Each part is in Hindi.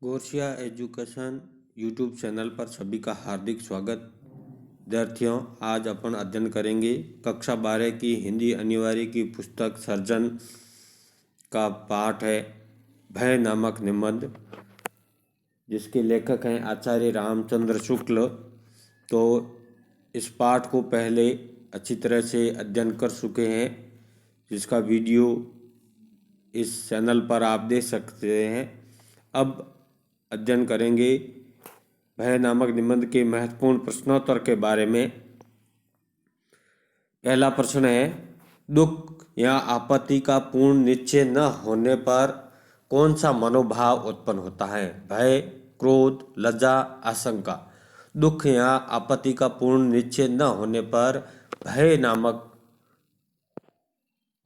गोरसिया एजुकेशन यूट्यूब चैनल पर सभी का हार्दिक स्वागत। विद्यार्थियों, आज अपन अध्ययन करेंगे कक्षा 12 की हिंदी अनिवार्य की पुस्तक सर्जन का पाठ है भय नामक निबंध, जिसके लेखक हैं आचार्य रामचंद्र शुक्ल। तो इस पाठ को पहले अच्छी तरह से अध्ययन कर चुके हैं, जिसका वीडियो इस चैनल पर आप देख सकते हैं। अब अध्ययन करेंगे भय नामक निबंध के महत्वपूर्ण प्रश्नोत्तर के बारे में। पहला प्रश्न है, दुख या आपत्ति का पूर्ण निश्चय न होने पर कौन सा मनोभाव उत्पन्न होता है? भय, क्रोध, लज्जा, आशंका। दुख या आपत्ति का पूर्ण निश्चय न होने पर भय नामक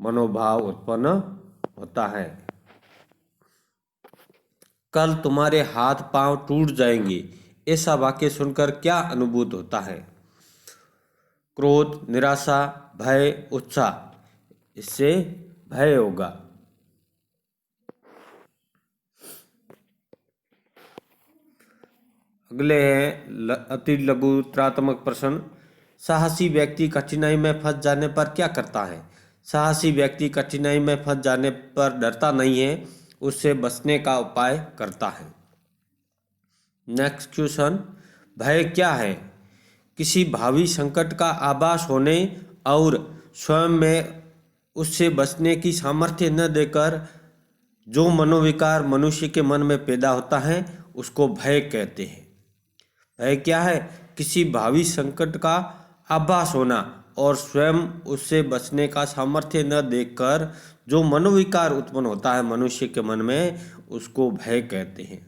मनोभाव उत्पन्न होता है। कल तुम्हारे हाथ पांव टूट जाएंगे, ऐसा वाक्य सुनकर क्या अनुभूत होता है? क्रोध, निराशा, भय, उत्साह। इससे भय होगा। अगले हैं अति लघुत्रात्मक प्रश्न। साहसी व्यक्ति कठिनाई में फंस जाने पर क्या करता है? साहसी व्यक्ति कठिनाई में फंस जाने पर डरता नहीं है, उससे बचने का उपाय करता है। नेक्स्ट क्वेश्चन, भय क्या है? किसी भावी संकट का आभास होने और स्वयं में उससे बचने की सामर्थ्य न देकर जो मनोविकार मनुष्य के मन में पैदा होता है, उसको भय कहते हैं। भय क्या है? किसी भावी संकट का आभास होना और स्वयं उससे बचने का सामर्थ्य न देखकर जो मनोविकार उत्पन्न होता है मनुष्य के मन में, उसको भय कहते हैं।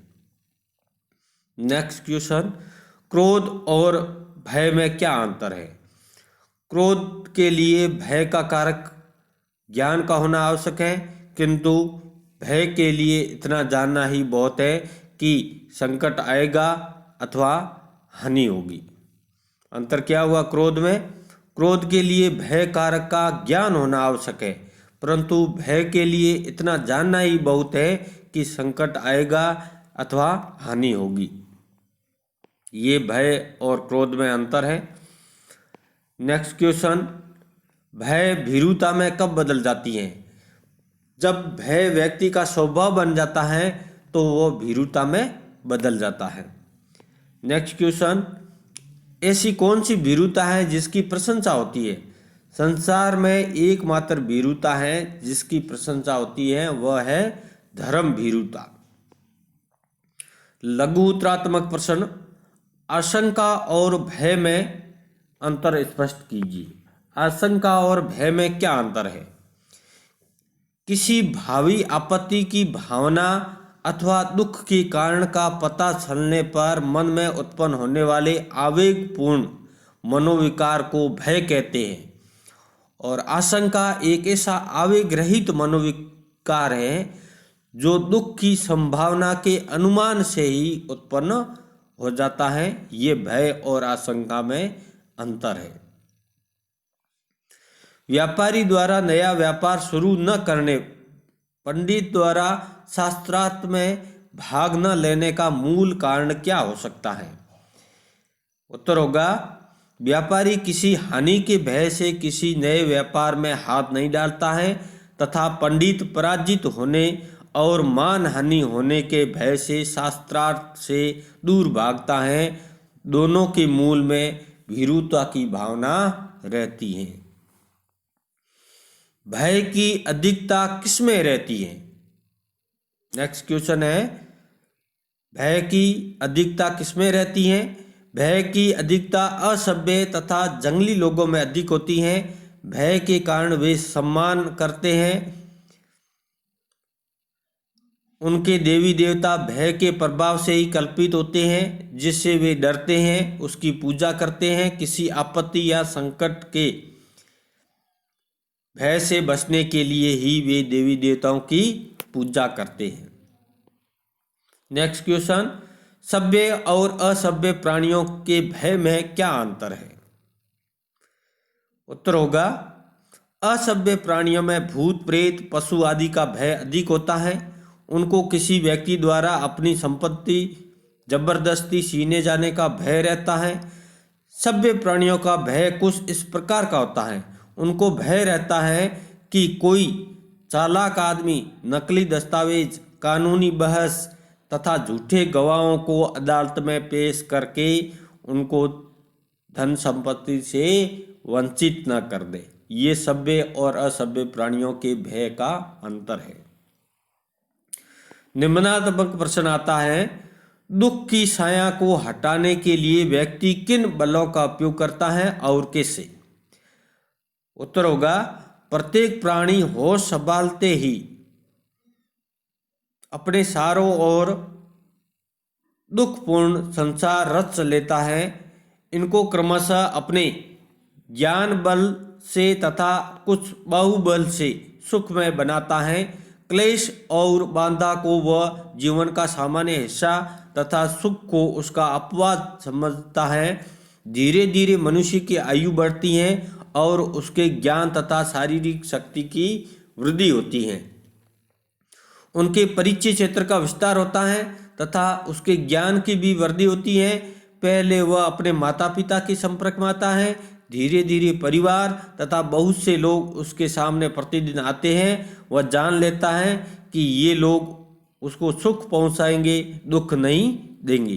नेक्स्ट क्वेश्चन, क्रोध और भय में क्या अंतर है? क्रोध के लिए भय का कारक ज्ञान का होना आवश्यक है, किंतु भय के लिए इतना जानना ही बहुत है कि संकट आएगा अथवा हानि होगी। अंतर क्या हुआ क्रोध में? क्रोध के लिए भय कारक का ज्ञान होना आवश्यक है, परंतु भय के लिए इतना जानना ही बहुत है कि संकट आएगा अथवा हानि होगी। ये भय और क्रोध में अंतर है। नेक्स्ट क्वेश्चन, भय भीरुता में कब बदल जाती है? जब भय व्यक्ति का स्वभाव बन जाता है तो वो भीरुता में बदल जाता है। नेक्स्ट क्वेश्चन, ऐसी कौन सी भीरुता है जिसकी प्रशंसा होती है? संसार में एकमात्र भीरुता है जिसकी प्रशंसा होती है, वह है धर्म भीरुता। लघुत्रात्मक प्रश्न, आशंका और भय में अंतर स्पष्ट कीजिए। आशंका और भय में क्या अंतर है? किसी भावी आपत्ति की भावना अथवा दुख के कारण का पता चलने पर मन में उत्पन्न होने वाले आवेगपूर्ण मनोविकार को भय कहते हैं, और आशंका एक ऐसा आवेग रहित मनोविकार है जो दुख की संभावना के अनुमान से ही उत्पन्न हो जाता है। ये भय और आशंका में अंतर है। व्यापारी द्वारा नया व्यापार शुरू न करने, पंडित द्वारा शास्त्रार्थ में भाग न लेने का मूल कारण क्या हो सकता है? उत्तर होगा, व्यापारी किसी हानि के भय से किसी नए व्यापार में हाथ नहीं डालता है, तथा पंडित पराजित होने और मान हानि होने के भय से शास्त्रार्थ से दूर भागता है। दोनों के मूल में भीरुता की भावना रहती है। भय की अधिकता किसमें रहती है? नेक्स्ट क्वेश्चन है, भय की अधिकता किसमें रहती है? भय की अधिकता असभ्य तथा जंगली लोगों में अधिक होती है। भय के कारण वे सम्मान करते हैं, उनके देवी देवता भय के प्रभाव से ही कल्पित होते हैं, जिससे वे डरते हैं, उसकी पूजा करते हैं। किसी आपत्ति या संकट के भय से बचने के लिए ही वे देवी देवताओं की पूजा करते हैं। नेक्स्ट क्वेश्चन, सभ्य और असभ्य प्राणियों के भय में क्या अंतर है? उत्तर होगा, असभ्य प्राणियों में भूत प्रेत पशु आदि का भय अधिक होता है। उनको किसी व्यक्ति द्वारा अपनी संपत्ति जबरदस्ती छीने जाने का भय रहता है। सभ्य प्राणियों का भय कुछ इस प्रकार का होता है। उनको भय रहता है कि कोई चालाक आदमी नकली दस्तावेज, कानूनी बहस तथा झूठे गवाहों को अदालत में पेश करके उनको धन संपत्ति से वंचित न कर दे। ये सभ्य और असभ्य प्राणियों के भय का अंतर है। निम्नात्मक प्रश्न आता है, दुख की छाया को हटाने के लिए व्यक्ति किन बलों का उपयोग करता है और कैसे? उत्तर होगा, प्रत्येक प्राणी होश संभालते ही अपने चारों ओर दुखपूर्ण संसार रच लेता है। इनको क्रमशः अपने ज्ञान बल से तथा कुछ बाहुबल से सुखमय बनाता है। क्लेश और बाधा को वह जीवन का सामान्य हिस्सा तथा सुख को उसका अपवाद समझता है। धीरे धीरे मनुष्य की आयु बढ़ती है और उसके ज्ञान तथा शारीरिक शक्ति की वृद्धि होती है। उनके परिचय क्षेत्र का विस्तार होता है तथा उसके ज्ञान की भी वृद्धि होती है। पहले वह अपने माता पिता के संपर्क में आता है, धीरे धीरे परिवार तथा बहुत से लोग उसके सामने प्रतिदिन आते हैं। वह जान लेता है कि ये लोग उसको सुख पहुंचाएंगे, दुख नहीं देंगे।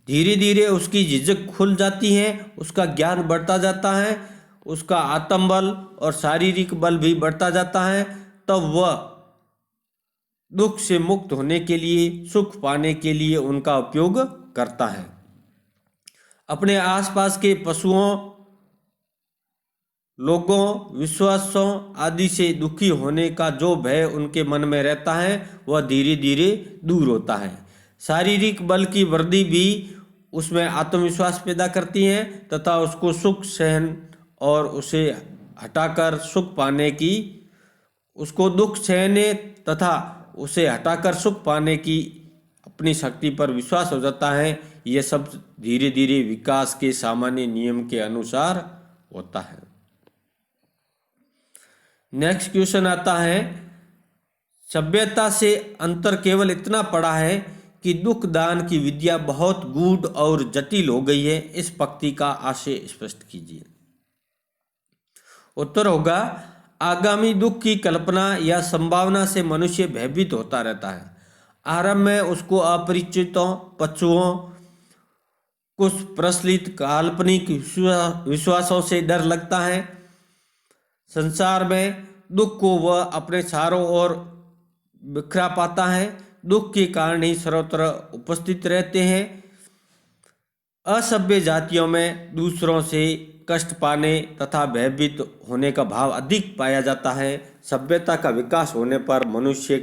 धीरे धीरे उसकी झिझक खुल जाती है, उसका ज्ञान बढ़ता जाता है, उसका आत्मबल और शारीरिक बल भी बढ़ता जाता है। तब वह दुख से मुक्त होने के लिए, सुख पाने के लिए उनका उपयोग करता है। अपने आसपास के पशुओं, लोगों, विश्वासों आदि से दुखी होने का जो भय उनके मन में रहता है वह धीरे धीरे दूर होता है। शारीरिक बल की वृद्धि भी उसमें आत्मविश्वास पैदा करती है तथा उसको सुख सहन और उसे हटाकर सुख पाने की, उसको दुख सहने तथा उसे हटाकर सुख पाने की अपनी शक्ति पर विश्वास हो जाता है। यह सब धीरे धीरे विकास के सामान्य नियम के अनुसार होता है। नेक्स्ट क्वेश्चन आता है, सभ्यता से अंतर केवल इतना पड़ा है कि दुख दान की विद्या बहुत गूढ़ और जटिल हो गई है। इस पंक्ति का आशय स्पष्ट कीजिए। उत्तर होगा, आगामी दुख की कल्पना या संभावना से मनुष्य भयभीत होता रहता है। आरंभ में उसको अपरिचितों, पशुओं, कुछ प्रचलित काल्पनिक विश्वासों से डर लगता है। संसार में दुख को वह अपने चारों ओर बिखरा पाता है। दुख के कारण ही सर्वत्र उपस्थित रहते हैं। असभ्य जातियों में दूसरों से कष्ट पाने तथा भयभीत होने का भाव अधिक पाया जाता है। सभ्यता का विकास होने पर मनुष्य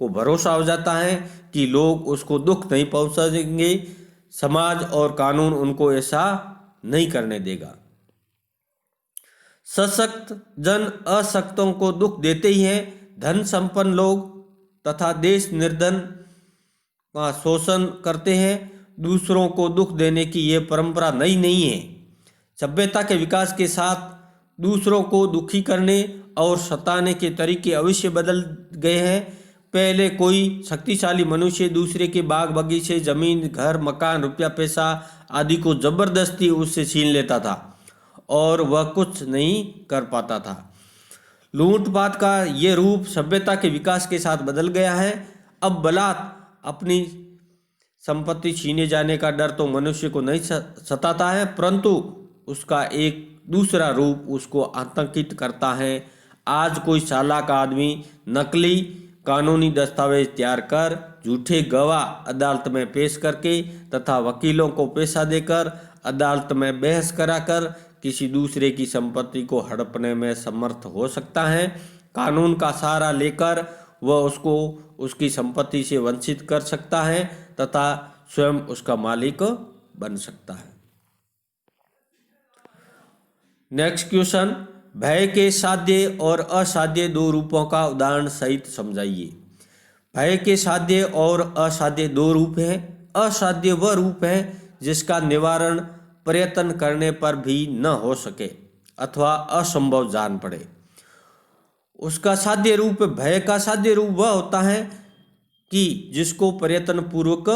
को भरोसा हो जाता है कि लोग उसको दुख नहीं पहुंचाएंगे, समाज और कानून उनको ऐसा नहीं करने देगा। सशक्त जन अशक्तों को दुख देते ही हैं। धन संपन्न लोग तथा देश निर्धन का शोषण करते हैं। दूसरों को दुख देने की ये परंपरा नई नहीं है। सभ्यता के विकास के साथ दूसरों को दुखी करने और सताने के तरीके अवश्य बदल गए हैं। पहले कोई शक्तिशाली मनुष्य दूसरे के बाग बगीचे, जमीन, घर, मकान, रुपया, पैसा आदि को जबरदस्ती उससे छीन लेता था और वह कुछ नहीं कर पाता था। लूटपाट का ये रूप सभ्यता के विकास के साथ बदल गया है। अब बलात् अपनी संपत्ति छीने जाने का डर तो मनुष्य को नहीं सताता है, परंतु उसका एक दूसरा रूप उसको आतंकित करता है। आज कोई चालाक आदमी नकली कानूनी दस्तावेज तैयार कर, झूठे गवाह अदालत में पेश करके तथा वकीलों को पैसा देकर अदालत में बहस कराकर किसी दूसरे की संपत्ति को हड़पने में समर्थ हो सकता है। कानून का सहारा लेकर वह उसको उसकी संपत्ति से वंचित कर सकता है तथा स्वयं उसका मालिक बन सकता है। नेक्स्ट क्वेश्चन, भय के साध्य और असाध्य दो रूपों का उदाहरण सहित समझाइए। भय के साध्य और असाध्य दो रूप हैं। असाध्य वह रूप है जिसका निवारण प्रयत्न करने पर भी न हो सके अथवा असंभव जान पड़े। उसका साध्य रूप, भय का साध्य रूप वह होता है कि जिसको प्रयत्न पूर्वक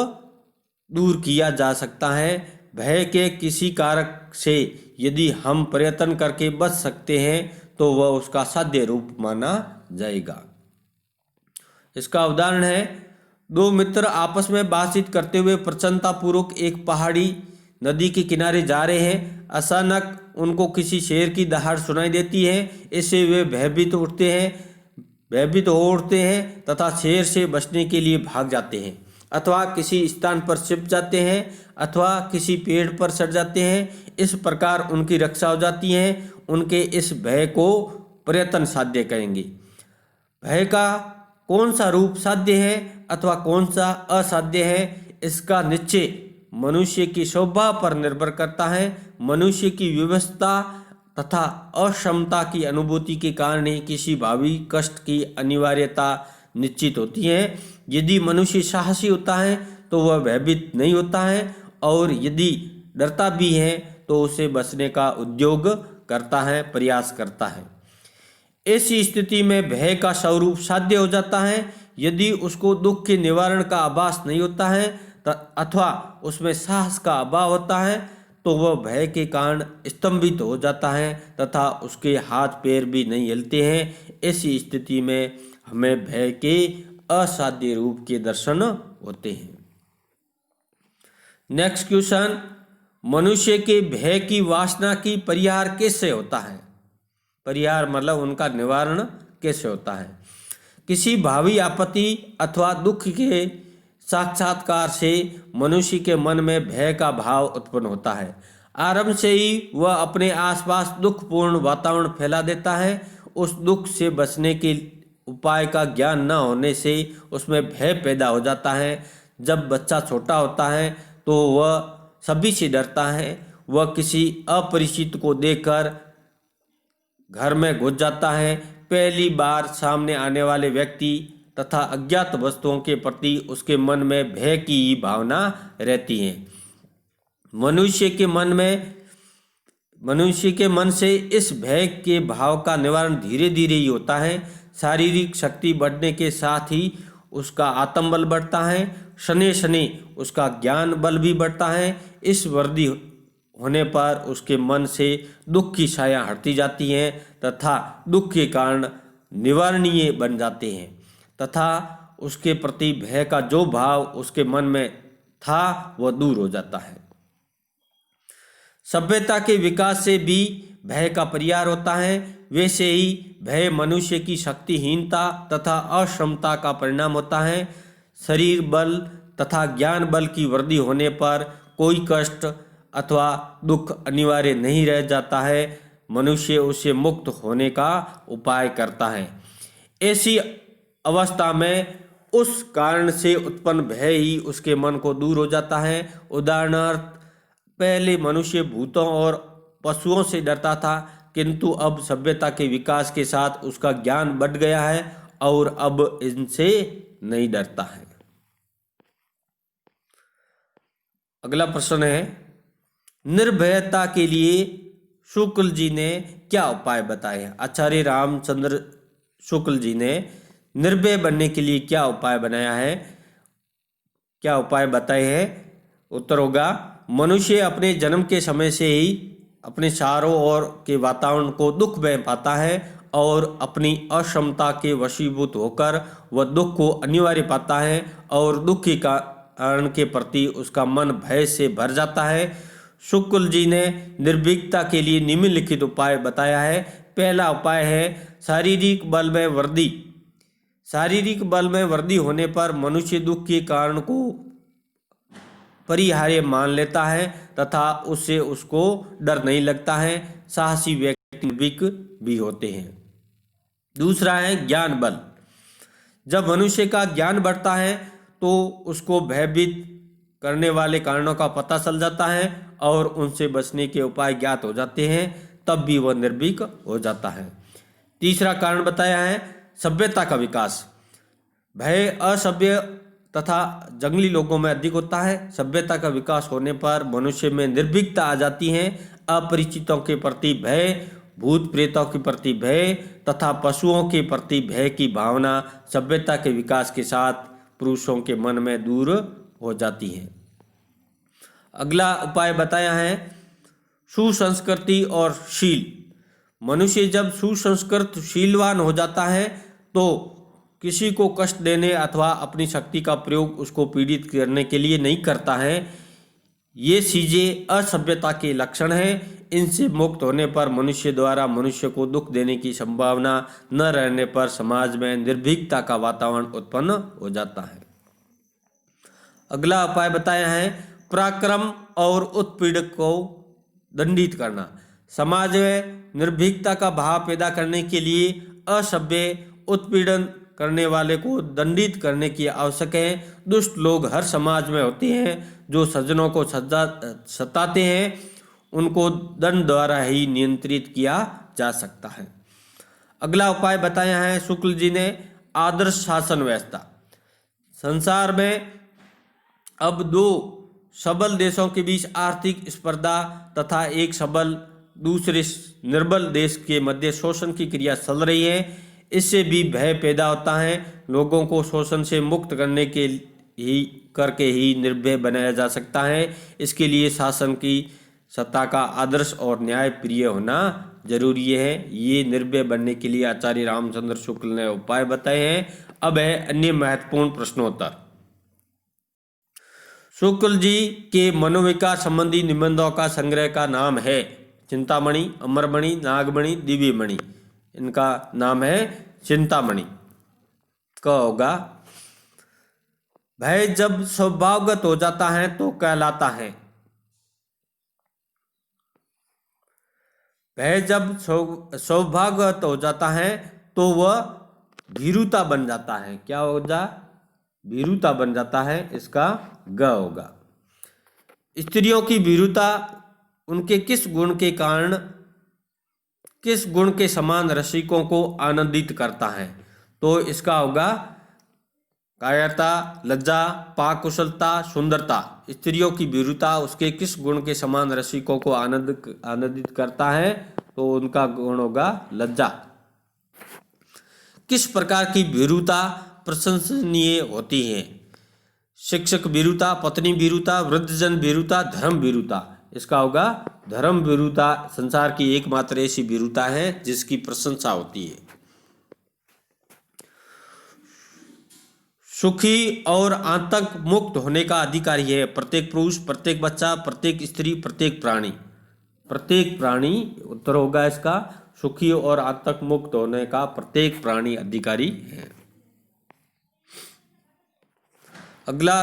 दूर किया जा सकता है। भय के किसी कारक से यदि हम प्रयत्न करके बच सकते हैं तो वह उसका साध्य रूप माना जाएगा। इसका उदाहरण है, दो मित्र आपस में बातचीत करते हुए प्रसन्नतापूर्वक एक पहाड़ी नदी के किनारे जा रहे हैं। अचानक उनको किसी शेर की दहाड़ सुनाई देती है। इससे वे भयभीत हो उठते हैं तथा शेर से बचने के लिए भाग जाते हैं, अथवा किसी स्थान पर छिप जाते हैं, अथवा किसी पेड़ पर चढ़ जाते हैं। इस प्रकार उनकी रक्षा हो जाती है। उनके इस भय को प्रयत्न साध्य कहेंगे। भय का कौन सा रूप साध्य है अथवा कौन सा असाध्य है, इसका निश्चय मनुष्य की स्वभाव पर निर्भर करता है। मनुष्य की व्यवस्था तथा अक्षमता की अनुभूति के कारण ही किसी भावी कष्ट की अनिवार्यता निश्चित होती है। यदि मनुष्य साहसी होता है तो वह भयभीत नहीं होता है, और यदि डरता भी है तो उसे बचने का उद्योग करता है, प्रयास करता है। ऐसी स्थिति में भय का स्वरूप साध्य हो जाता है। यदि उसको दुख के निवारण का आभास नहीं होता है अथवा उसमें साहस का अभाव होता है तो वह भय के कारण स्तंभित हो जाता है तथा उसके हाथ पैर भी नहीं हिलते हैं। ऐसी स्थिति में हमें भय के असाध्य रूप के दर्शन होते हैं। नेक्स्ट क्वेश्चन, मनुष्य के भय की वासना की परिहार कैसे होता है? परिहार मतलब उनका निवारण कैसे होता है? किसी भावी आपत्ति अथवा दुख के साक्षात्कार से मनुष्य के मन में भय का भाव उत्पन्न होता है। आरंभ से ही वह अपने आसपास दुखपूर्ण वातावरण फैला देता है। उस दुख से बचने के उपाय का ज्ञान न होने से उसमें भय पैदा हो जाता है। जब बच्चा छोटा होता है तो वह सभी से डरता है। वह किसी अपरिचित को देखकर घर में घुस जाता है। पहली बार सामने आने वाले व्यक्ति तथा अज्ञात वस्तुओं के प्रति उसके मन में भय की भावना रहती है। मनुष्य के मन से इस भय के भाव का निवारण धीरे धीरे ही होता है। शारीरिक शक्ति बढ़ने के साथ ही उसका आत्मबल बढ़ता है। शनि शनि उसका ज्ञान बल भी बढ़ता है। इस वृद्धि होने पर उसके मन से दुख की छाया हटती जाती है तथा दुख के कारण निवारणीय बन जाते हैं तथा उसके प्रति भय का जो भाव उसके मन में था वह दूर हो जाता है। सभ्यता के विकास से भी भय का परिहार होता है। वैसे ही भय मनुष्य की शक्तिहीनता तथा अक्षमता का परिणाम होता है। शरीर बल तथा ज्ञान बल की वृद्धि होने पर कोई कष्ट अथवा दुख अनिवार्य नहीं रह जाता है। मनुष्य उससे मुक्त होने का उपाय करता है। ऐसी अवस्था में उस कारण से उत्पन्न भय ही उसके मन को दूर हो जाता है। उदाहरणार्थ, पहले मनुष्य भूतों और पशुओं से डरता था, किंतु अब सभ्यता के विकास के साथ उसका ज्ञान बढ़ गया है और अब इनसे नहीं डरता है। अगला प्रश्न है, निर्भयता के लिए शुक्ल जी ने क्या उपाय बताए हैं? आचार्य रामचंद्र शुक्ल जी ने निर्भय बनने के लिए क्या उपाय बताए हैं? उत्तर होगा, मनुष्य अपने जन्म के समय से ही अपने चारों ओर के वातावरण को दुख में पाता है और अपनी अक्षमता के वशीभूत होकर वह दुख को अनिवार्य पाता है और दुख के कारण के प्रति उसका मन भय से भर जाता है। शुक्ल जी ने निर्भीकता के लिए निम्नलिखित उपाय बताया है। पहला उपाय है शारीरिक बल में वृद्धि। शारीरिक बल में वृद्धि होने पर मनुष्य दुख के कारण को परिहार्य मान लेता है तथा उससे उसको डर नहीं लगता है। साहसी व्यक्ति निर्भीक भी होते हैं। दूसरा है ज्ञान बल। जब मनुष्य का ज्ञान बढ़ता है तो उसको भयभीत करने वाले कारणों का पता चल जाता है और उनसे बचने के उपाय ज्ञात हो जाते हैं, तब भी वह निर्भीक हो जाता है। तीसरा कारण बताया है सभ्यता का विकास। भय असभ्य तथा जंगली लोगों में अधिक होता है। सभ्यता का विकास होने पर मनुष्य में निर्भीकता आ जाती है। अपरिचितों के प्रति भय, भूत प्रेतों के प्रति भय तथा पशुओं के प्रति भय की भावना सभ्यता के विकास के साथ पुरुषों के मन में दूर हो जाती हैं। अगला उपाय बताया है सुसंस्कृति और शील। मनुष्य जब सुसंस्कृत शीलवान हो जाता है तो किसी को कष्ट देने अथवा अपनी शक्ति का प्रयोग उसको पीड़ित करने के लिए नहीं करता है। ये चीजें असभ्यता के लक्षण हैं। इनसे मुक्त होने पर मनुष्य द्वारा मनुष्य को दुख देने की संभावना न रहने पर समाज में निर्भीकता का वातावरण उत्पन्न हो जाता है। अगला उपाय बताया है पराक्रम और उत्पीड़क को दंडित करना। समाज में निर्भीकता का भाव पैदा करने के लिए असभ्य उत्पीड़न करने वाले को दंडित करने की आवश्यक है। दुष्ट लोग हर समाज में होते हैं जो सज्जनों को सताते हैं, उनको दंड द्वारा ही नियंत्रित किया जा सकता है। अगला उपाय बताया है शुक्ल जी ने आदर्श शासन व्यवस्था। संसार में अब दो सबल देशों के बीच आर्थिक स्पर्धा तथा एक सबल दूसरे निर्बल देश के मध्य शोषण की क्रिया चल रही है। इससे भी भय पैदा होता है। लोगों को शोषण से मुक्त करके ही निर्भय बनाया जा सकता है। इसके लिए शासन की सत्ता का आदर्श और न्याय प्रिय होना जरूरी है। ये निर्भय बनने के लिए आचार्य रामचंद्र शुक्ल ने उपाय बताए हैं। अब है अन्य महत्वपूर्ण प्रश्नोत्तर। शुक्ल जी के मनोविकार संबंधी निबंधों का संग्रह का नाम है चिंतामणि, अमरमणि, नागमणि, दिव्यमणि। इनका नाम है चिंतामणि। क होगा भय जब स्वभावगत हो जाता है तो कहलाता है। भय जब स्वभावगत हो जाता है तो वह भीरुता बन जाता है। क्या हो जा? भीरुता बन जाता है। इसका ग होगा। स्त्रियों की भीरुता उनके किस गुण के कारण, किस गुण के समान रसिकों को आनंदित करता है? तो इसका होगा कायरता, लज्जा, पाककुशलता, सुंदरता। स्त्रियों की भीरुता उसके किस गुण के समान रसिकों को आनंदित करता है? तो उनका गुण होगा लज्जा। किस प्रकार की भीरुता प्रशंसनीय होती है? शिक्षक भीरुता, पत्नी भीरुता, वृद्धजन भीरुता, धर्म भीरुता। इसका होगा धर्म भीरुता संसार की एकमात्र ऐसी भीरुता है जिसकी प्रशंसा होती है। सुखी और आतंक मुक्त होने का अधिकारी है प्रत्येक पुरुष, प्रत्येक बच्चा, प्रत्येक स्त्री, प्रत्येक प्राणी। प्रत्येक प्राणी उत्तर होगा इसका। सुखी और आतंक मुक्त होने का प्रत्येक प्राणी अधिकारी है। अगला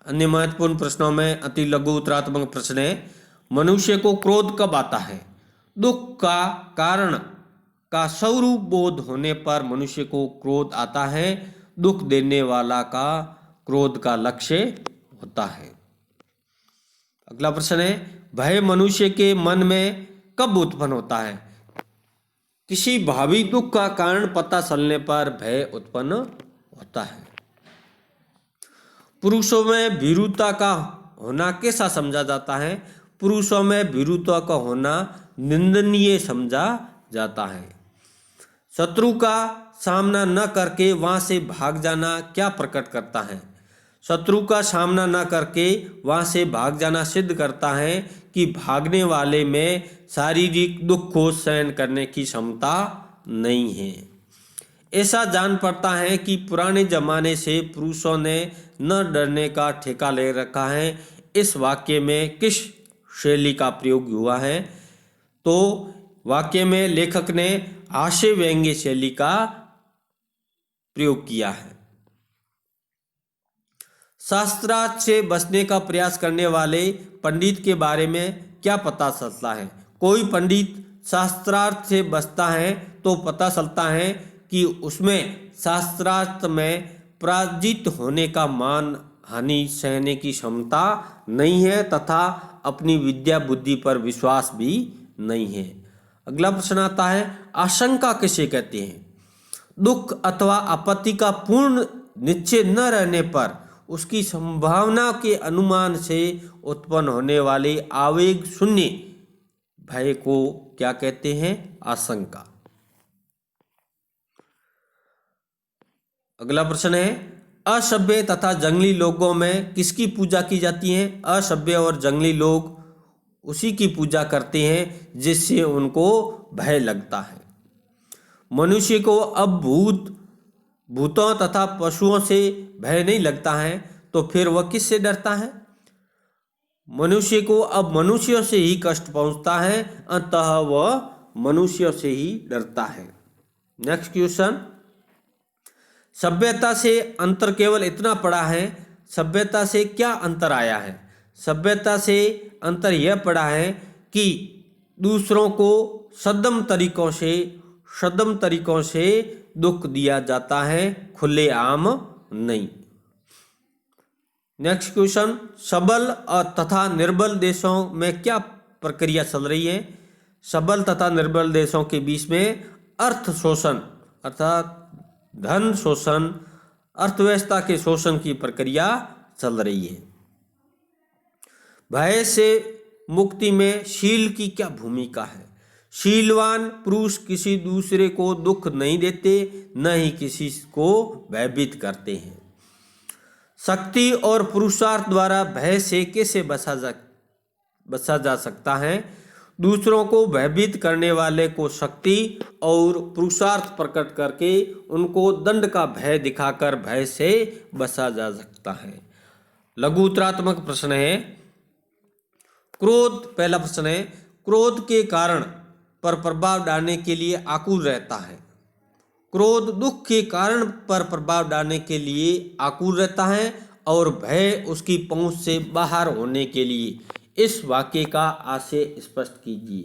अन्य महत्वपूर्ण प्रश्नों में अति लघु उत्तरात्मक प्रश्न है मनुष्य को क्रोध कब आता है? दुख का कारण का स्वरूप बोध होने पर मनुष्य को क्रोध आता है। दुख देने वाला का क्रोध का लक्ष्य होता है। अगला प्रश्न है भय मनुष्य के मन में कब उत्पन्न होता है? किसी भावी दुख का कारण पता चलने पर भय उत्पन्न होता है। पुरुषों में भीरुता का होना कैसा समझा जाता है? पुरुषों में भीरुता का होना निंदनीय समझा जाता है। शत्रु का सामना न करके वहां से भाग जाना क्या प्रकट करता है? शत्रु का सामना न करके वहां से भाग जाना सिद्ध करता है कि भागने वाले में शारीरिक दुख को सहन करने की क्षमता नहीं है। ऐसा जान पड़ता है कि पुराने जमाने से पुरुषों ने न डरने का ठेका ले रखा है। इस वाक्य में किस शैली का प्रयोग हुआ है? तो वाक्य में लेखक ने हास्य व्यंग्य शैली का प्रयोग किया है। शास्त्रार्थ से बचने का प्रयास करने वाले पंडित के बारे में क्या पता चलता है? कोई पंडित शास्त्रार्थ से बचता है तो पता चलता है कि उसमें शास्त्रार्थ में पराजित होने का मान हानि सहने की क्षमता नहीं है तथा अपनी विद्या बुद्धि पर विश्वास भी नहीं है। अगला प्रश्न आता है आशंका किसे कहते हैं? दुख अथवा आपत्ति का पूर्ण निश्चय न रहने पर उसकी संभावना के अनुमान से उत्पन्न होने वाले आवेग शून्य भय को क्या कहते हैं? आशंका। अगला प्रश्न है असभ्य तथा जंगली लोगों में किसकी पूजा की जाती है? असभ्य और जंगली लोग उसी की पूजा करते हैं जिससे उनको भय लगता है। मनुष्य को अब भूतों तथा पशुओं से भय नहीं लगता है, तो फिर वह किससे डरता है? मनुष्य को अब मनुष्यों से ही कष्ट पहुंचता है, अतः वह मनुष्यों से ही डरता है। नेक्स्ट क्वेश्चन, सभ्यता से अंतर केवल इतना पड़ा है, सभ्यता से क्या अंतर आया है? सभ्यता से अंतर यह पड़ा है कि दूसरों को सद्दम तरीकों से दुख दिया जाता है, खुलेआम नहीं। नेक्स्ट क्वेश्चन, सबल तथा निर्बल देशों में क्या प्रक्रिया चल रही है? सबल तथा निर्बल देशों के बीच में अर्थ शोषण अर्थात धन शोषण, अर्थव्यवस्था के शोषण की प्रक्रिया चल रही है। भय से मुक्ति में शील की क्या भूमिका है? शीलवान पुरुष किसी दूसरे को दुख नहीं देते, न ही किसी को भयभीत करते हैं। शक्ति और पुरुषार्थ द्वारा भय से कैसे बचा जा सकता है? दूसरों को भयभीत करने वाले को शक्ति और पुरुषार्थ प्रकट करके उनको दंड का भय दिखाकर भय से बचा जा सकता है। लघु उत्तरात्मक प्रश्न है। क्रोध, पहला प्रश्न है, क्रोध के कारण पर प्रभाव डालने के लिए आकुल रहता है। क्रोध दुख के कारण पर प्रभाव डालने के लिए आकुल रहता है और भय उसकी पहुंच से बाहर होने के लिए। इस वाक्य का आशय स्पष्ट कीजिए।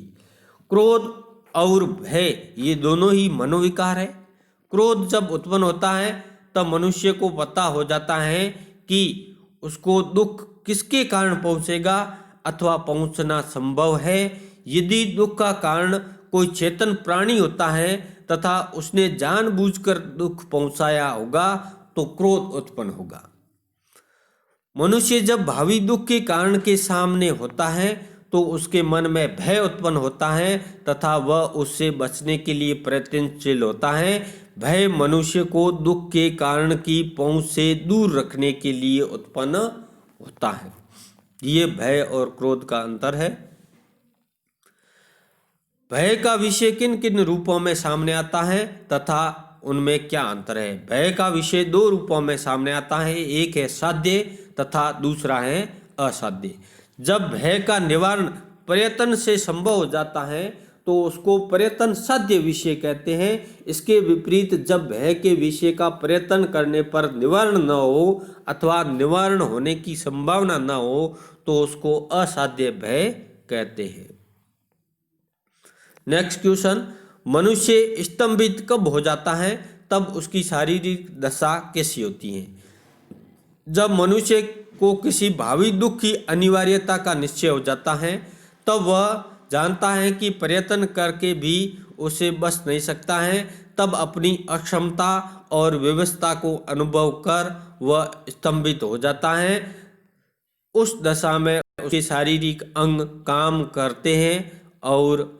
क्रोध और भय ये दोनों ही मनोविकार है। क्रोध जब उत्पन्न होता है तब मनुष्य को पता हो जाता है कि उसको दुख किसके कारण पहुंचेगा अथवा पहुंचना संभव है। यदि दुख का कारण कोई चेतन प्राणी होता है तथा उसने जानबूझकर दुख पहुंचाया होगा तो क्रोध उत्पन्न होगा। मनुष्य जब भावी दुख के कारण के सामने होता है तो उसके मन में भय उत्पन्न होता है तथा वह उससे बचने के लिए प्रयत्नशील होता है। भय मनुष्य को दुख के कारण की पहुंच से दूर रखने के लिए उत्पन्न होता है। ये भय और क्रोध का अंतर है। भय का विषय किन किन रूपों में सामने आता है तथा उनमें क्या अंतर है? भय का विषय दो रूपों में सामने आता है, एक है साध्य तथा दूसरा है असाध्य। जब भय का निवारण प्रयत्न से संभव हो जाता है तो उसको प्रयत्न साध्य विषय कहते हैं। इसके विपरीत जब भय के विषय का प्रयत्न करने पर निवारण न हो अथवा निवारण होने की संभावना न हो तो उसको असाध्य भय कहते हैं। नेक्स्ट क्वेश्चन, मनुष्य स्तंभित कब हो जाता है? तब उसकी शारीरिक दशा कैसी होती है? जब मनुष्य को किसी भावी दुख की अनिवार्यता का निश्चय हो जाता है तब वह जानता है कि प्रयत्न करके भी उसे बच नहीं सकता है। तब अपनी अक्षमता और व्यवस्था को अनुभव कर वह स्तंभित हो जाता है। उस दशा में उसके शारीरिक अंग काम करते हैं और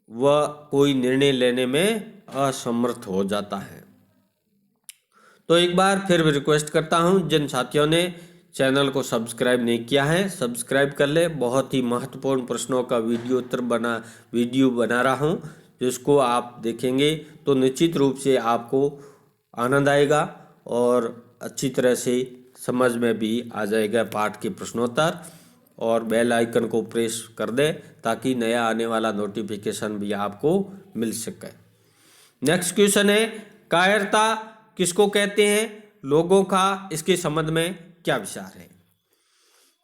वह कोई निर्णय लेने में असमर्थ हो जाता है। तो एक बार फिर रिक्वेस्ट करता हूं, जिन साथियों ने चैनल को सब्सक्राइब नहीं किया है सब्सक्राइब कर ले। बहुत ही महत्वपूर्ण प्रश्नों का वीडियो बना रहा हूं, जिसको आप देखेंगे तो निश्चित रूप से आपको आनंद आएगा और अच्छी तरह से समझ में भी आ जाएगा पाठ के प्रश्नोत्तर। और बेल आइकन को प्रेस कर दे ताकि नया आने वाला नोटिफिकेशन भी आपको मिल सके। नेक्स्ट क्वेश्चन है, कायरता किसको कहते हैं? लोगों का इसके संबंध में क्या विचार है?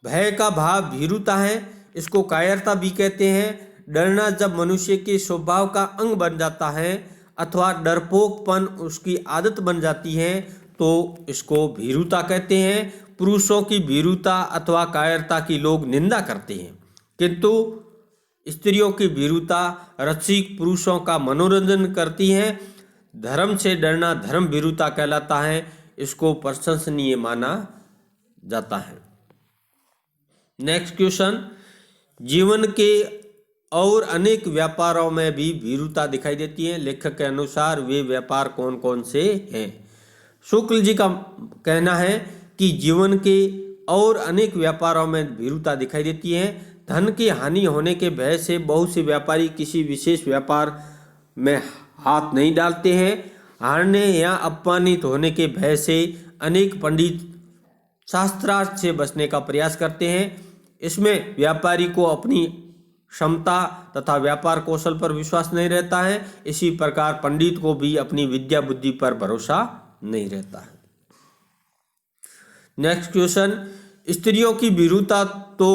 भय का भाव भीरुता है, इसको कायरता भी कहते हैं। डरना जब मनुष्य के स्वभाव का अंग बन जाता है अथवा डरपोकपन उसकी आदत बन जाती है तो इसको भीरुता कहते हैं। पुरुषों की भीरुता अथवा कायरता की लोग निंदा करते हैं, किंतु स्त्रियों की भीरुता रसिक पुरुषों का मनोरंजन करती है। धर्म से डरना धर्म भीरुता कहलाता है, इसको प्रशंसनीय माना जाता है। नेक्स्ट क्वेश्चन, जीवन के और अनेक व्यापारों में भी भीरुता दिखाई देती है। लेखक के अनुसार वे व्यापार कौन कौन से हैं? शुक्ल जी का कहना है कि जीवन के और अनेक व्यापारों में भीरुता दिखाई देती है। धन की हानि होने के भय से बहुत से व्यापारी किसी विशेष व्यापार में हाथ नहीं डालते हैं। हारने या अपमानित होने के भय से अनेक पंडित शास्त्रार्थ से बचने का प्रयास करते हैं। इसमें व्यापारी को अपनी क्षमता तथा व्यापार कौशल पर विश्वास नहीं रहता है। इसी प्रकार पंडित को भी अपनी विद्या बुद्धि पर भरोसा नहीं रहता है। नेक्स्ट क्वेश्चन, स्त्रियों की भीरुता तो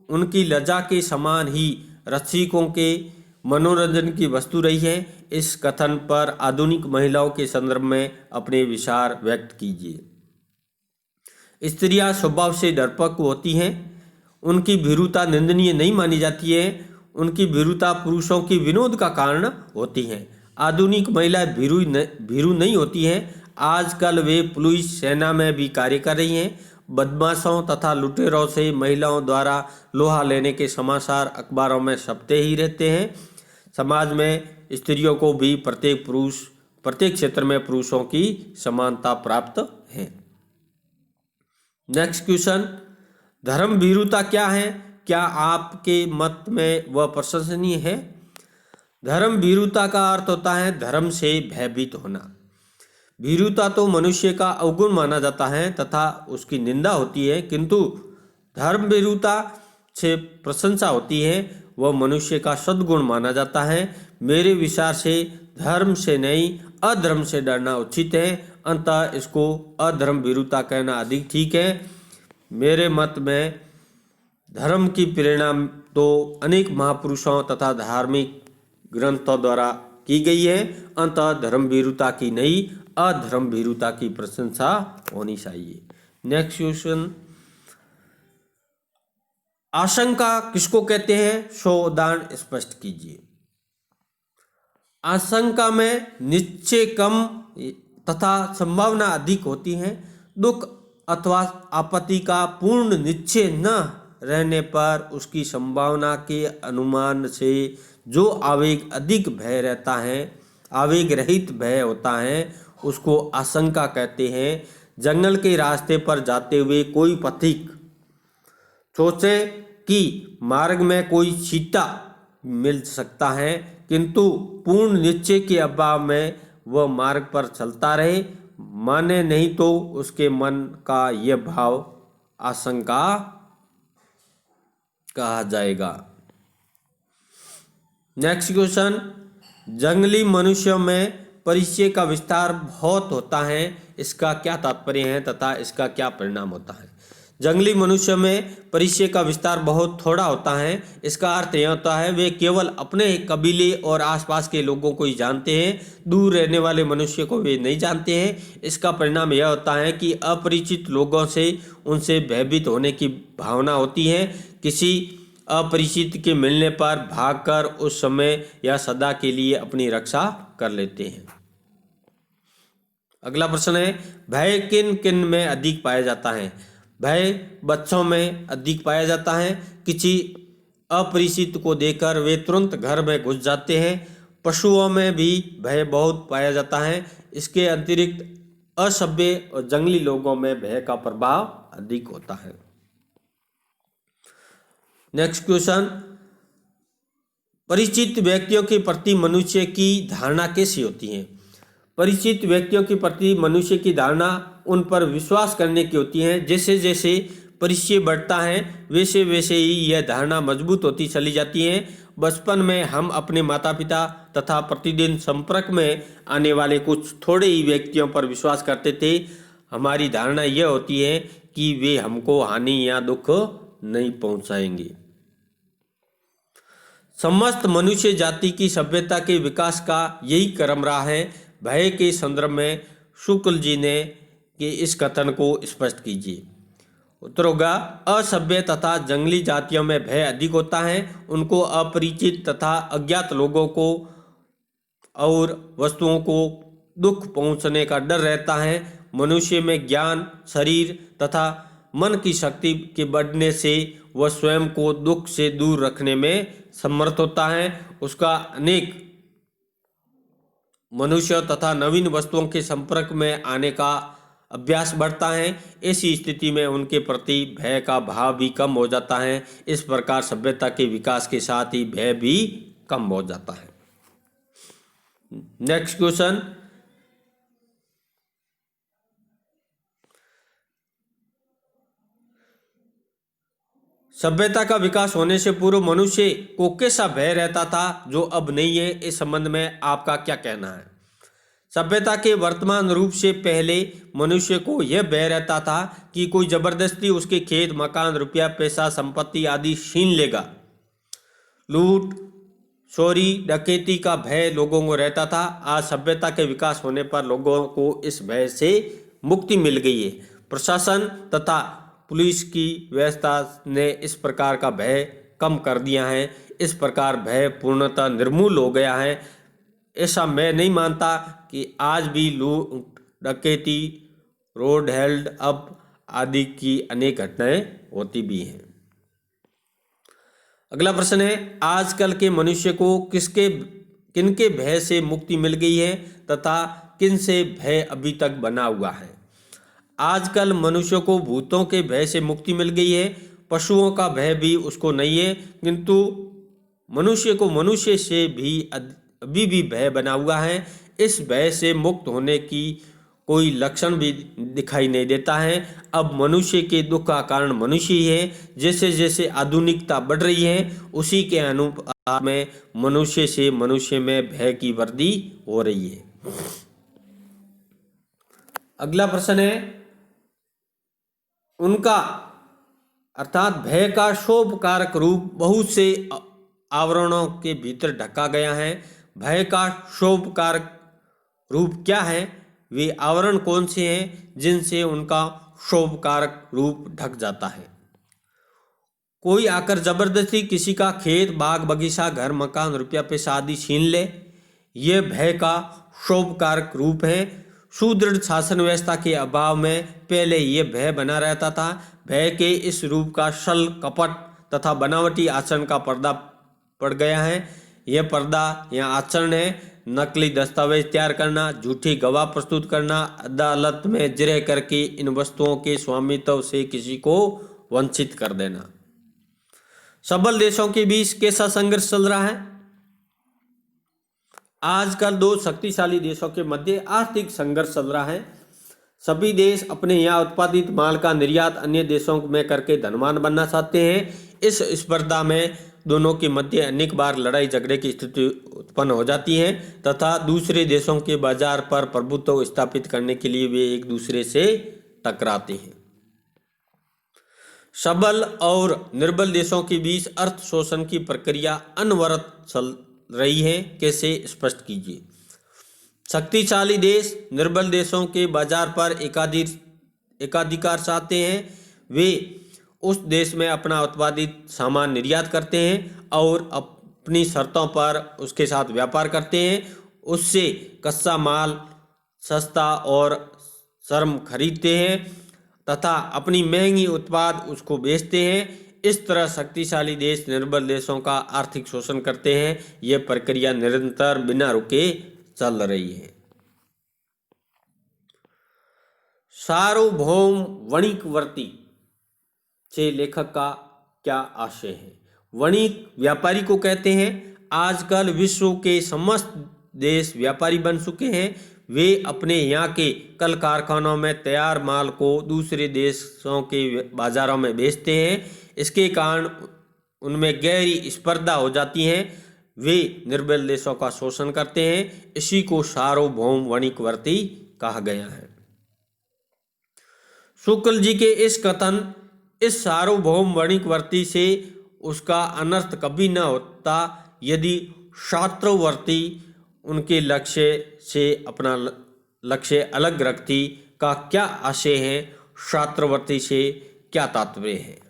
उनकी लज्जा के समान ही रसिकों के मनोरंजन की वस्तु रही है। इस कथन पर आधुनिक महिलाओं के संदर्भ में अपने विचार व्यक्त कीजिए। स्त्रियां स्वभाव से डरपोक होती हैं। उनकी भीरुता निंदनीय नहीं मानी जाती है। उनकी भीरुता पुरुषों की विनोद का कारण होती है। आधुनिक महिलाएं भीरू नहीं होती हैं। आजकल वे पुलिस सेना में भी कार्य कर रही हैं। बदमाशों तथा लुटेरों से महिलाओं द्वारा लोहा लेने के समाचार अखबारों में छपते ही रहते हैं। समाज में स्त्रियों को भी प्रत्येक क्षेत्र में पुरुषों की समानता प्राप्त है। नेक्स्ट क्वेश्चन, धर्म भीरुता क्या है? क्या आपके मत में वह प्रशंसनीय है? धर्म भीरुता का अर्थ होता है धर्म से भयभीत होना। भीरुता तो मनुष्य का अवगुण माना जाता है तथा उसकी निंदा होती है, किंतु धर्म भीरुता से प्रशंसा होती है, वह मनुष्य का सद्गुण माना जाता है। मेरे विचार से धर्म से नहीं अधर्म से डरना उचित है। अतः इसको अधर्म भीरुता कहना अधिक ठीक है। मेरे मत में धर्म की प्रेरणा तो अनेक महापुरुषों तथा धार्मिक ग्रंथों द्वारा की गई है। अतः धर्म भीरुता की नहीं अधर्म भीरुता की प्रशंसा होनी चाहिए। नेक्स्ट क्वेश्चन, आशंका किसको कहते हैं? सावधान स्पष्ट कीजिए। आशंका में निश्चय कम तथा संभावना अधिक होती है। दुख अथवा आपत्ति का पूर्ण निश्चय न रहने पर उसकी संभावना के अनुमान से जो आवेग अधिक भय रहता है, आवेग रहित भय होता है, उसको आशंका कहते हैं। जंगल के रास्ते पर जाते हुए कोई पथिक सोचे कि मार्ग में कोई चीता मिल सकता है, किंतु पूर्ण निश्चय के अभाव में वह मार्ग पर चलता रहे, माने नहीं तो उसके मन का यह भाव आशंका कहा जाएगा। नेक्स्ट क्वेश्चन, जंगली मनुष्यों में परिचय का विस्तार बहुत होता है, इसका क्या तात्पर्य है तथा इसका क्या परिणाम होता है? जंगली मनुष्य में परिचय का विस्तार बहुत थोड़ा होता है। इसका अर्थ यह होता है वे केवल अपने कबीले और आसपास के लोगों को ही जानते हैं, दूर रहने वाले मनुष्य को वे नहीं जानते हैं। इसका परिणाम यह होता है कि अपरिचित लोगों से उनसे भयभीत होने की भावना होती है। किसी अपरिचित के मिलने पर भागकर उस समय या सदा के लिए अपनी रक्षा कर लेते हैं। अगला प्रश्न है, भय किन किन में अधिक पाया जाता है? भय बच्चों में अधिक पाया जाता है। किसी अपरिचित को देखकर वे तुरंत घर में घुस जाते हैं। पशुओं में भी भय बहुत पाया जाता है। इसके अतिरिक्त असभ्य और जंगली लोगों में भय का प्रभाव अधिक होता है। नेक्स्ट क्वेश्चन, परिचित व्यक्तियों के प्रति मनुष्य की धारणा कैसी होती है? परिचित व्यक्तियों के प्रति मनुष्य की धारणा उन पर विश्वास करने की होती है। जैसे जैसे परिचय बढ़ता है वैसे वैसे ही यह धारणा मजबूत होती चली जाती है। बचपन में हम अपने माता पिता तथा प्रतिदिन संपर्क में आने वाले कुछ थोड़े ही व्यक्तियों पर विश्वास करते थे। हमारी धारणा यह होती है कि वे हमको हानि या दुख नहीं पहुंचाएंगे। समस्त मनुष्य जाति की सभ्यता के विकास का यही क्रम रहा है। भय के संदर्भ में शुक्ल जी ने के इस कथन को स्पष्ट कीजिए। उत्तर होगा, असभ्य तथा जंगली जातियों में भय अधिक होता है। उनको अपरिचित तथा अज्ञात लोगों को और वस्तुओं को दुख पहुंचने का डर रहता है। मनुष्य में ज्ञान, शरीर तथा मन की शक्ति के बढ़ने से वह स्वयं को दुख से दूर रखने में समर्थ होता है। उसका अनेक मनुष्य तथा नवीन वस्तुओं के संपर्क में आने का अभ्यास बढ़ता है। ऐसी स्थिति में उनके प्रति भय का भाव भी कम हो जाता है। इस प्रकार सभ्यता के विकास के साथ ही भय भी कम हो जाता है। नेक्स्ट क्वेश्चन, सभ्यता का विकास होने से पूर्व मनुष्य को कैसा भय रहता था जो अब नहीं है? इस संबंध में आपका क्या कहना है? सभ्यता के वर्तमान रूप से पहले मनुष्य को यह भय रहता था कि कोई जबरदस्ती उसके खेत, मकान, रुपया, पैसा, संपत्ति आदि छीन लेगा। लूट, चोरी, डकैती का भय लोगों को रहता था। आज सभ्यता के विकास होने पर लोगों को इस भय से मुक्ति मिल गई है। प्रशासन तथा पुलिस की व्यवस्था ने इस प्रकार का भय कम कर दिया है। इस प्रकार भय पूर्णतः निर्मूल हो गया है। ऐसा मैं नहीं मानता कि आज भी लूट, डकैती, रोड हेल्ड अप आदि की अनेक घटनाएं होती भी हैं। अगला प्रश्न है, आजकल के मनुष्य को किनके भय से मुक्ति मिल गई है तथा किन से भय अभी तक बना हुआ है? आजकल मनुष्य को भूतों के भय से मुक्ति मिल गई है। पशुओं का भय भी उसको नहीं है, किंतु मनुष्य को मनुष्य से भी अभी भी भय बना हुआ है। इस भय से मुक्त होने की कोई लक्षण भी दिखाई नहीं देता है। अब मनुष्य के दुख का कारण मनुष्य ही है। जैसे जैसे आधुनिकता बढ़ रही है उसी के अनुपात में मनुष्य से मनुष्य में भय की वृद्धि हो रही है। अगला प्रश्न है, उनका अर्थात भय का शोभकारक रूप बहुत से आवरणों के भीतर ढका गया है। भय का शोभकारक रूप क्या है? वे आवरण कौन से हैं जिनसे उनका शोभकारक रूप ढक जाता है? कोई आकर जबरदस्ती किसी का खेत, बाग, बगीचा, घर, मकान, रुपया, पैसा आदि छीन ले, यह भय का शोभकारक रूप है। सुदृढ़ शासन व्यवस्था के अभाव में पहले यह भय बना रहता था। भय के इस रूप का छल, कपट तथा बनावटी आचरण का पर्दा पड़ गया है। यह पर्दा या आचरण है नकली दस्तावेज तैयार करना, झूठी गवाह प्रस्तुत करना, अदालत में जिरह करके इन वस्तुओं के स्वामित्व से किसी को वंचित कर देना। सबल देशों के बीच कैसा संघर्ष चल रहा है? आजकल दो शक्तिशाली देशों के मध्य आर्थिक संघर्ष चल रहा है। सभी देश अपने यहाँ उत्पादित माल का निर्यात अन्य देशों में करके धनवान बनना चाहते हैं। इस स्पर्धा में दोनों के मध्य अनेक बार लड़ाई झगड़े की स्थिति उत्पन्न हो जाती है तथा दूसरे देशों के बाजार पर प्रभुत्व स्थापित करने के लिए वे एक दूसरे से टकराते हैं। सबल और निर्बल देशों के बीच अर्थ शोषण की प्रक्रिया अनवरत चल रही है। कैसे? स्पष्ट कीजिए। शक्तिशाली देश निर्बल देशों के बाजार पर एकाधिकार चाहते हैं। वे उस देश में अपना उत्पादित सामान निर्यात करते हैं और अपनी शर्तों पर उसके साथ व्यापार करते हैं। उससे कच्चा माल सस्ता और श्रम खरीदते हैं तथा अपनी महंगी उत्पाद उसको बेचते हैं। इस तरह शक्तिशाली देश निर्बल देशों का आर्थिक शोषण करते हैं। यह प्रक्रिया निरंतर बिना रुके चल रही है। सार्वभौम वणिकवर्ती से लेखक का क्या आशय है? वणिक व्यापारी को कहते हैं। आजकल विश्व के समस्त देश व्यापारी बन चुके हैं। वे अपने यहाँ के कल कारखानों में तैयार माल को दूसरे देशों के बाजारों में बेचते हैं। इसके कारण उनमें गहरी स्पर्धा हो जाती है। वे निर्बल देशों का शोषण करते हैं। इसी को सार्वभौम वणिकवर्ती कहा गया है। शुक्ल जी के इस सार्वभौम वणिकवर्ती से उसका अनर्थ कभी न होता यदि शास्त्रवर्ती उनके लक्ष्य से अपना लक्ष्य अलग रखती। का क्या आशय है? शास्त्रवर्ती से क्या तात्पर्य है?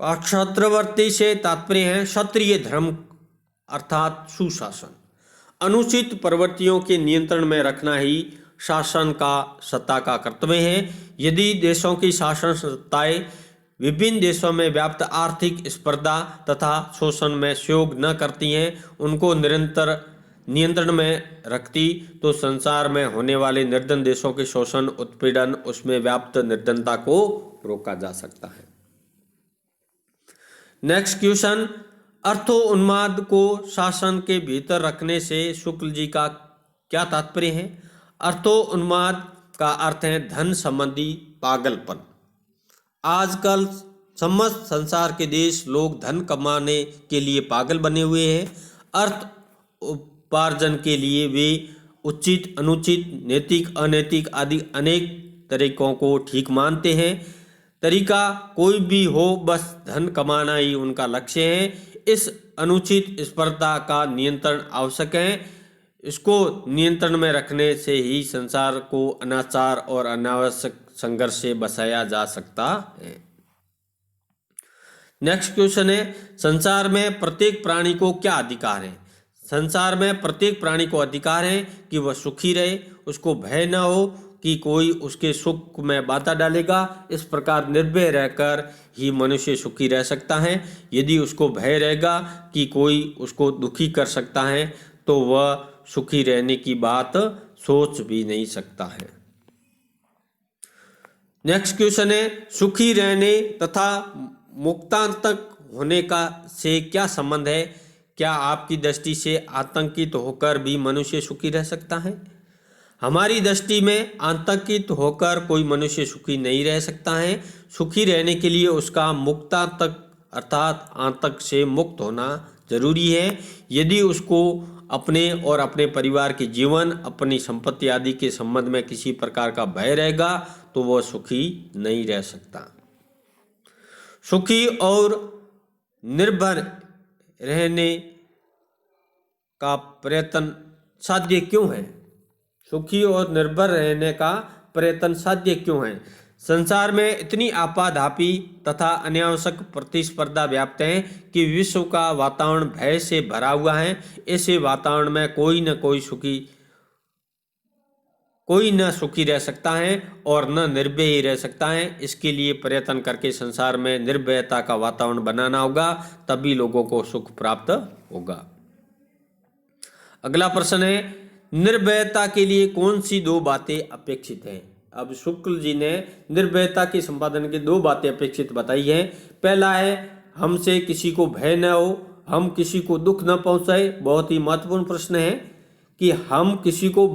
क्षत्रवर्ती से तात्पर्य है क्षत्रिय धर्म अर्थात सुशासन। अनुचित प्रवृत्तियों के नियंत्रण में रखना ही शासन का सत्ता का कर्तव्य है। यदि देशों की शासन सत्ताएं विभिन्न देशों में व्याप्त आर्थिक स्पर्धा तथा शोषण में सहयोग न करती हैं, उनको निरंतर नियंत्रण में रखती तो संसार में होने वाले निर्धन देशों के शोषण, उत्पीड़न, उसमें व्याप्त निर्धनता को रोका जा सकता है। नेक्स्ट क्वेश्चन, अर्थोन्माद को शासन के भीतर रखने से शुक्ल जी का क्या तात्पर्य है? अर्थोन्माद का अर्थ है धन संबंधी पागलपन। आजकल समस्त संसार के देश लोग धन कमाने के लिए पागल बने हुए हैं। अर्थ उपार्जन के लिए वे उचित, अनुचित, नैतिक, अनैतिक आदि अनेक तरीकों को ठीक मानते हैं। तरीका कोई भी हो, बस धन कमाना ही उनका लक्ष्य है। इस अनुचित स्पर्धा का नियंत्रण आवश्यक है। इसको नियंत्रण में रखने से ही संसार को अनाचार और अनावश्यक संघर्ष से बचाया जा सकता है। नेक्स्ट क्वेश्चन है, संसार में प्रत्येक प्राणी को क्या अधिकार है? संसार में प्रत्येक प्राणी को अधिकार है कि वह सुखी रहे, उसको भय न हो कि कोई उसके सुख में बाधा डालेगा। इस प्रकार निर्भय रहकर ही मनुष्य सुखी रह सकता है। यदि उसको भय रहेगा कि कोई उसको दुखी कर सकता है तो वह सुखी रहने की बात सोच भी नहीं सकता है। नेक्स्ट क्वेश्चन है, सुखी रहने तथा मुक्तांतक होने का से क्या संबंध है? क्या आपकी दृष्टि से आतंकित होकर भी मनुष्य सुखी रह सकता है? हमारी दृष्टि में आतंकित होकर कोई मनुष्य सुखी नहीं रह सकता है। सुखी रहने के लिए उसका मुक्तांतक अर्थात आतंक से मुक्त होना जरूरी है। यदि उसको अपने और अपने परिवार के जीवन, अपनी संपत्ति आदि के संबंध में किसी प्रकार का भय रहेगा तो वह सुखी नहीं रह सकता। सुखी और निर्भर रहने का प्रयत्न साध्य क्यों है? सुखी और निर्भर रहने का प्रयत्न साध्य क्यों है? संसार में इतनी आपाधापी तथा अनावश्यक प्रतिस्पर्धा व्याप्त है कि विश्व का वातावरण भय से भरा हुआ है। ऐसे वातावरण में कोई न सुखी रह सकता है और न निर्भय ही रह सकता है। इसके लिए प्रयत्न करके संसार में निर्भयता का वातावरण बनाना होगा, तभी लोगों को सुख प्राप्त होगा। अगला प्रश्न है, निर्भयता के लिए कौन सी दो बातें अपेक्षित हैं? अब शुक्ल जी ने निर्भयता के संपादन की दो बातें अपेक्षित बताई हैं। पहला है, हमसे किसी को भय न हो, हम किसी को दुख न पहुंचाए। बहुत ही महत्वपूर्ण प्रश्न है कि हम किसी को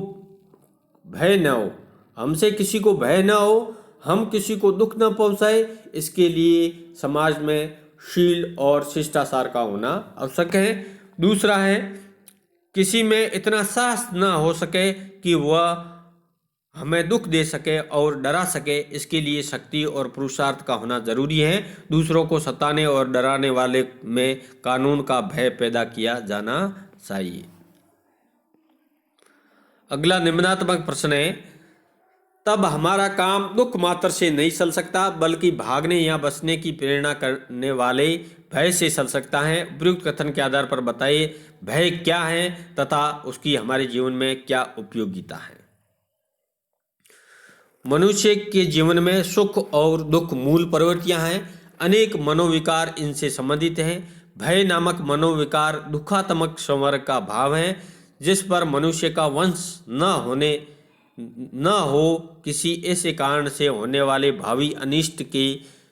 भय न हो, हमसे किसी को भय न हो, हम किसी को दुख न पहुंचाए। इसके लिए समाज में शील और शिष्टाचार का होना आवश्यक है। दूसरा है, किसी में इतना साहस न हो सके कि वह हमें दुख दे सके और डरा सके। इसके लिए शक्ति और पुरुषार्थ का होना जरूरी है। दूसरों को सताने और डराने वाले में कानून का भय पैदा किया जाना चाहिए। अगला निम्नात्मक प्रश्न है, तब हमारा काम दुख मात्र से नहीं चल सकता बल्कि भागने या बचने की प्रेरणा करने वाले भय से चल सकता है। उपयुक्त कथन के आधार पर बताइए भय क्या है तथा उसकी हमारे जीवन में क्या उपयोगिता है। मनुष्य के जीवन में सुख और दुख मूल प्रवृत्तियां हैं। अनेक मनोविकार इनसे संबंधित हैं। भय नामक मनोविकार दुखात्मक संवर्ग का भाव है जिस पर मनुष्य का वंश न हो किसी ऐसे कारण से होने वाले भावी अनिष्ट के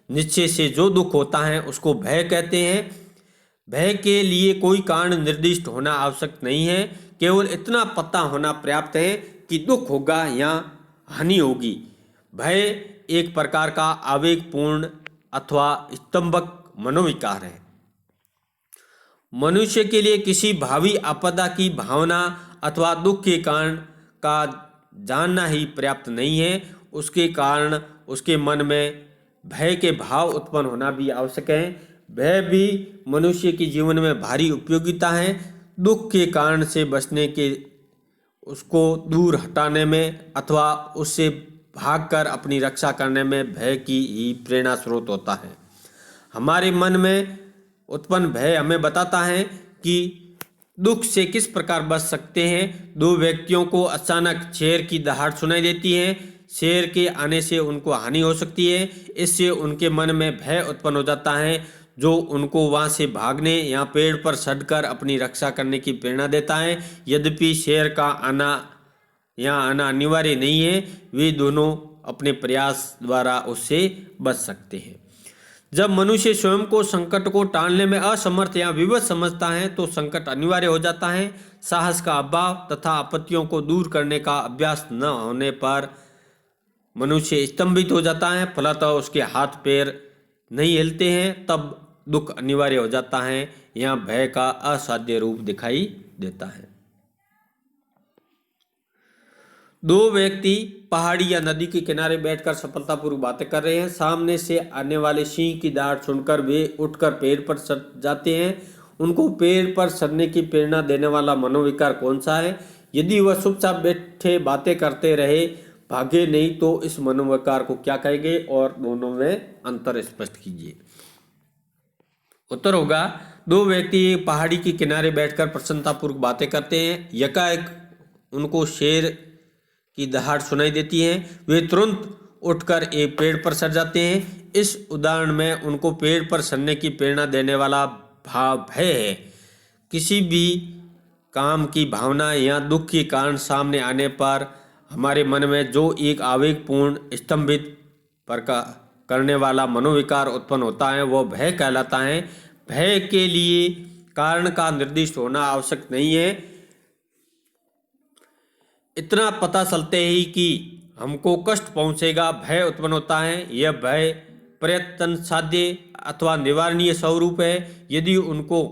निश्चय से जो दुख होता है उसको भय कहते हैं। भय के लिए कोई कारण निर्दिष्ट होना आवश्यक नहीं है, केवल इतना पता होना पर्याप्त है कि दुख होगा या हानि होगी। भय एक प्रकार का आवेगपूर्ण अथवा स्तंभक मनोविकार है। मनुष्य के लिए किसी भावी आपदा की भावना अथवा दुख के कारण का जानना ही पर्याप्त नहीं है, उसके कारण उसके मन में भय के भाव उत्पन्न होना भी आवश्यक है। भय भी मनुष्य के जीवन में भारी उपयोगिता है। दुख के कारण से बचने के, उसको दूर हटाने में अथवा उससे भागकर अपनी रक्षा करने में भय की ही प्रेरणा स्रोत होता है। हमारे मन में उत्पन्न भय हमें बताता है कि दुख से किस प्रकार बच सकते हैं। दो व्यक्तियों को अचानक शेर की दहाड़ सुनाई देती है। शेर के आने से उनको हानि हो सकती है, इससे उनके मन में भय उत्पन्न हो जाता है। जो उनको वहाँ से भागने या पेड़ पर चढ़कर अपनी रक्षा करने की प्रेरणा देता है। यद्यपि शेर का आना यहाँ आना अनिवार्य नहीं है, वे दोनों अपने प्रयास द्वारा उससे बच सकते हैं। जब मनुष्य स्वयं को संकट को टालने में असमर्थ या विवश समझता है तो संकट अनिवार्य हो जाता है। साहस का अभाव तथा आपत्तियों को दूर करने का अभ्यास न होने पर मनुष्य स्तंभित हो जाता है, फलतः उसके हाथ पैर नहीं हिलते हैं, तब दुख अनिवार्य हो जाता है या भय का असाध्य रूप दिखाई देता है। दो व्यक्ति पहाड़ी या नदी के किनारे बैठकर सफलतापूर्वक बातें कर रहे हैं। सामने से आने वाले सिंह की दहाड़ सुनकर वे उठकर पेड़ पर चढ़ जाते हैं। उनको पेड़ पर चढ़ने की प्रेरणा देने वाला मनोविकार कौन सा है? यदि वह चुपचाप बैठे बातें करते रहे, भागे नहीं, तो इस मनोविकार को क्या कहेंगे? और दोनों में अंतर स्पष्ट कीजिए। उत्तर होगा, दो व्यक्ति पहाड़ी के किनारे बैठकर प्रसन्नतापूर्वक बातें करते हैं। एकाएक उनको शेर की दहाड़ सुनाई देती है, वे तुरंत उठकर एक पेड़ पर चढ़ जाते हैं। इस उदाहरण में उनको पेड़ पर चढ़ने की प्रेरणा देने वाला भाव भय है। किसी भी काम की भावना या दुख के कारण सामने आने पर हमारे मन में जो एक आवेगपूर्ण स्तंभित करने वाला मनोविकार उत्पन्न होता है वह भय कहलाता है। भय के लिए कारण का निर्दिष्ट होना आवश्यक नहीं है, इतना पता चलते ही कि हमको कष्ट पहुंचेगा भय उत्पन्न होता है। यह भय प्रयत्न साध्य अथवा निवारणीय स्वरूप है। यदि उनको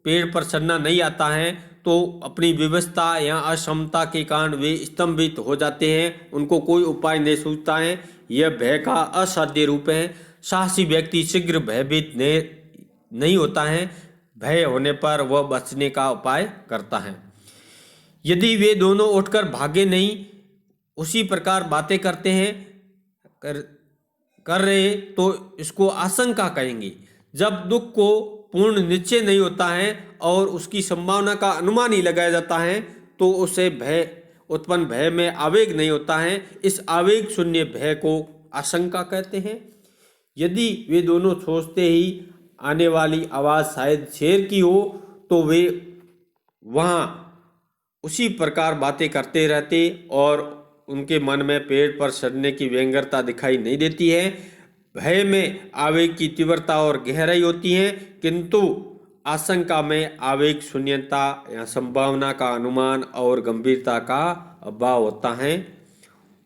पेड़ पर चढ़ना नहीं आता है तो अपनी विवशता या अक्षमता के कारण वे स्तंभित हो जाते हैं, उनको कोई उपाय नहीं सूझता है। यह भय का असाध्य रूप है। साहसी व्यक्ति शीघ्र भयभीत नहीं होता है, भय होने पर वह बचने का उपाय करता है। यदि वे दोनों उठकर भागे नहीं, उसी प्रकार बातें करते हैं कर रहे, तो इसको आशंका कहेंगे। जब दुख को पूर्ण निश्चय नहीं होता है और उसकी संभावना का अनुमान ही लगाया जाता है तो उसे भय उत्पन्न भय में आवेग नहीं होता है। इस आवेग शून्य भय को आशंका कहते हैं। यदि वे दोनों सोचते ही आने वाली आवाज़ शायद शेर की हो तो वे वहाँ उसी प्रकार बातें करते रहते और उनके मन में पेड़ पर चढ़ने की व्यंग्यता दिखाई नहीं देती है। भय में आवेग की तीव्रता और गहराई होती है, किंतु आशंका में आवेग शून्यता या संभावना का अनुमान और गंभीरता का अभाव होता है।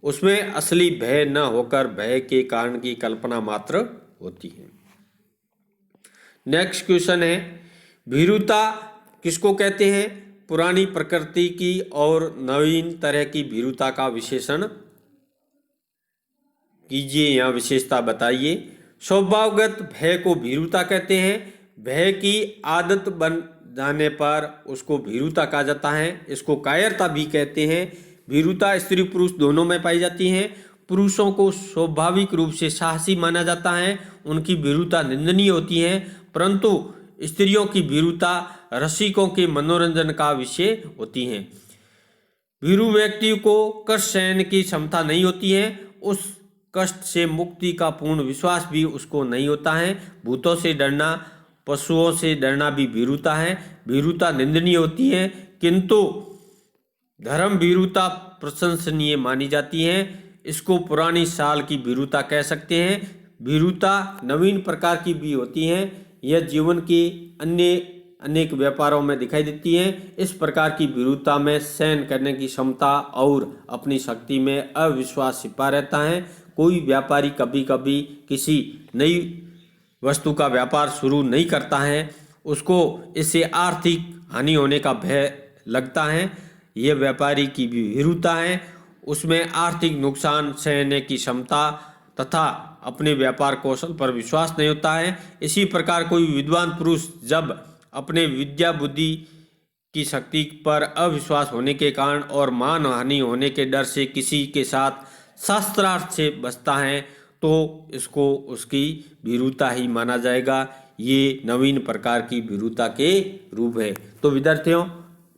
उसमें असली भय न होकर भय के कारण की कल्पना मात्र होती है। नेक्स्ट क्वेश्चन है, भीरुता किसको कहते हैं? पुरानी प्रकृति की और नवीन तरह की भीरुता का विशेषण कीजिए या विशेषता बताइए। स्वभावगत भय को भीरुता कहते हैं। भय की आदत बन जाने पर उसको भीरुता कहा जाता है। इसको कायरता भी कहते हैं। भीरुता स्त्री पुरुष दोनों में पाई जाती है। पुरुषों को स्वाभाविक रूप से साहसी माना जाता है, उनकी भीरुता निंदनीय होती है, परंतु स्त्रियों की भीरुता रसिकों के मनोरंजन का विषय होती हैं। भीरु व्यक्ति को कष्ट सहन की क्षमता नहीं होती है, उस कष्ट से मुक्ति का पूर्ण विश्वास भी उसको नहीं होता है। भूतों से डरना, पशुओं से डरना भी भीरुता है। भीरुता निंदनीय होती है, किंतु धर्म भीरुता प्रशंसनीय मानी जाती है। इसको पुरानी साल की भीरुता कह सकते हैं। भीरुता नवीन प्रकार की भी होती है। यह जीवन के अन्य अनेक व्यापारों में दिखाई देती है। इस प्रकार की भीरुता में सहन करने की क्षमता और अपनी शक्ति में अविश्वास छिपा रहता है। कोई व्यापारी कभी कभी किसी नई वस्तु का व्यापार शुरू नहीं करता है, उसको इससे आर्थिक हानि होने का भय लगता है। यह व्यापारी की भी भीरुता है। उसमें आर्थिक नुकसान सहने की क्षमता तथा अपने व्यापार कौशल पर विश्वास नहीं होता है। इसी प्रकार कोई विद्वान पुरुष जब अपने विद्या बुद्धि की शक्ति पर अविश्वास होने के कारण और मान हानि होने के डर से किसी के साथ शास्त्रार्थ से बचता है तो इसको उसकी भीरुता ही माना जाएगा। ये नवीन प्रकार की भीरुता के रूप है। तो विद्यार्थियों,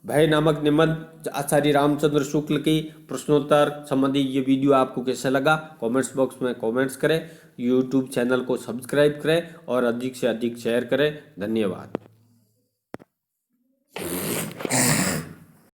भय नामक निबंध आचार्य रामचंद्र शुक्ल की प्रश्नोत्तर संबंधी ये वीडियो आपको कैसा लगा कमेंट्स बॉक्स में कमेंट्स करें। यूट्यूब चैनल को सब्सक्राइब करें और अधिक से अधिक शेयर करें। धन्यवाद।